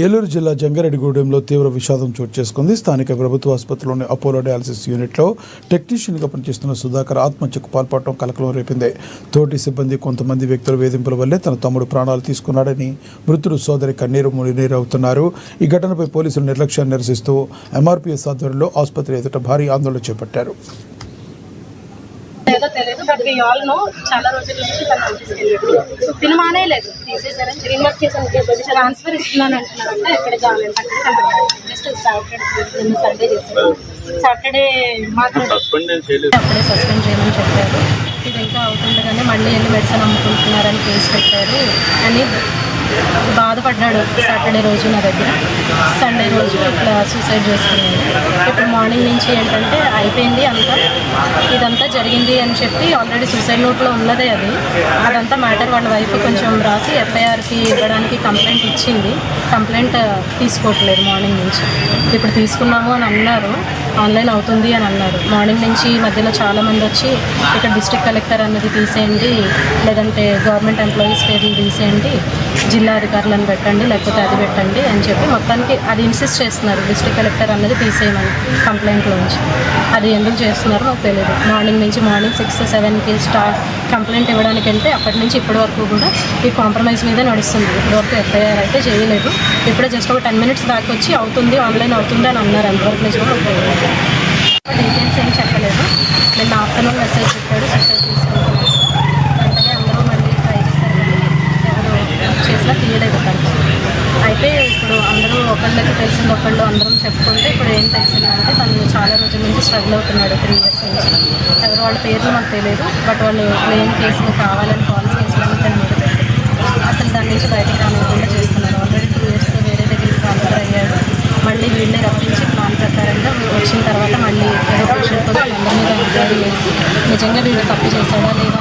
ఏలూరు జిల్లా జంగారెడ్డిగూడెంలో తీవ్ర విషాదం చోటు చేసుకుంది. స్థానిక ప్రభుత్వ ఆసుపత్రిలోని అపోలో డయాలసిస్ యూనిట్లో టెక్నీషియన్గా పనిచేస్తున్న సుధాకర్ ఆత్మహత్యకు పాల్పడటం కలకలం రేపింది. తోటి సిబ్బంది కొంతమంది వ్యక్తుల వేధింపుల వల్లే తన తమ్ముడు ప్రాణాలు తీసుకున్నాడని మృతుడు సోదరి కన్నీరు మునినీరవుతున్నారు. ఈ ఘటనపై పోలీసులు నిర్లక్ష్యాన్ని నిరసిస్తూ ఎంఆర్పీఎస్ ఆధ్వర్యంలో ఆసుపత్రి ఎదుట భారీ ఆందోళన చేపట్టారు. ఏదో తెలియదు, బట్ వీ ఆల్ నో చాలా రోజుల నుంచి తను తిను మానేయలేదు. తీసేసారని గ్రీన్ వర్క్ చేసాను, ట్రాన్స్ఫర్ ఇస్తున్నాను అంటున్నారంటే ఎక్కడ కావాలంటే అక్కడ జస్ట్ సండే చేశారు. సాటర్డే మాత్రం అప్పుడే సస్పెండ్ చేయమని చెప్పారు. ఇది ఇంకా అవుతుండగానే మళ్ళీ వెళ్ళి మెడిసిన్ అమ్ముకుంటున్నారని కేసు పెట్టారు అని బాధపడ్డాడు. సాటర్డే రోజు నా దగ్గర, సండే రోజు ఇట్లా సూసైడ్ చేసుకున్నాడు. ఇప్పుడు మార్నింగ్ నుంచి ఏంటంటే అయిపోయింది అంతా, ఇదంతా జరిగింది అని చెప్పి ఆల్రెడీ సూసైడ్ నోట్లో ఉన్నదే అదంతా మ్యాటర్ వాళ్ళ వైఫ్ కొంచెం రాసి ఎఫ్ఐఆర్కి ఇవ్వడానికి కంప్లైంట్ ఇచ్చింది. కంప్లైంట్ తీసుకోవట్లేదు మార్నింగ్ నుంచి. ఇప్పుడు తీసుకున్నాము అని అన్నారు, ఆన్లైన్ అవుతుంది అని అన్నారు. మార్నింగ్ నుంచి మధ్యలో చాలామంది వచ్చి ఇక్కడ డిస్ట్రిక్ట్ కలెక్టర్ అన్నది తీసేయండి, లేదంటే గవర్నమెంట్ ఎంప్లాయీస్ పేర్లు తీసేయండి, జిల్లా అధికారులను పెట్టండి, లేకపోతే అది పెట్టండి అని చెప్పి మొత్తానికి అది ఇన్సిస్ట్ చేస్తున్నారు. డిస్ట్రిక్ట్ కలెక్టర్ అన్నది తీసేయమని కంప్లైంట్లోంచి. అది ఎందుకు చేస్తున్నారో నాకు తెలియదు. మార్నింగ్ 6-7కి కంప్లైంట్ ఇవ్వడానికి వెళ్తే అప్పటి నుంచి ఇప్పటి వరకు కూడా ఈ కాంప్రమైజ్ మీద నడుస్తుంది. ఇప్పటివరకు ఎఫ్ఐఆర్ అయితే చేయలేదు. ఇప్పుడే జస్ట్ ఒక 10 minutes బ్యాక్ వచ్చి అవుతుంది, ఆన్లైన్ అవుతుంది అని అన్నారు. అంతవరకు నుంచి కూడా డీటెయిల్స్ ఏం చెప్పలేదు. నిన్న ఆఫ్టర్నూన్ మెసేజ్ చెప్పాడు సూసైడ్ తీసుకుంటున్నాడు. వెంటనే అందరూ మళ్ళీ ట్రై చేశారు, ఎవరు చేసినా తీయలేదు తనకు. అయితే ఇప్పుడు అందరూ ఒకళ్ళకి తెలిసింది ఒకళ్ళు అందరం చెప్పుకుంటే ఇప్పుడు ఏం తెలిసిందంటే తను చాలా రోజుల నుంచి స్ట్రగుల్ అవుతున్నాడు. 3 years నుంచి. ఎవరు వాళ్ళ పేర్లు మాకు తెలియదు, బట్ వాళ్ళు క్లెయిమ్ కేసులు కావాలని పాలసీ కేసులు తను మీద పెట్టి అసలు దాని నుంచి బయటకు రానివ్వకుండా చేస్తున్నారు. ఆల్రెడీ 2 years వేరే దగ్గరికి ట్రాన్స్ఫర్ అయ్యాడు. మళ్ళీ వీళ్ళే రప్పించి ప్లాన్ ప్రకారంగా వచ్చిన తర్వాత మళ్ళీ ఏదో పేషెంట్ అందరి మీద ఎంక్వైరీ చేసి నిజంగా వీళ్ళు తప్పు చేశాడా లేదా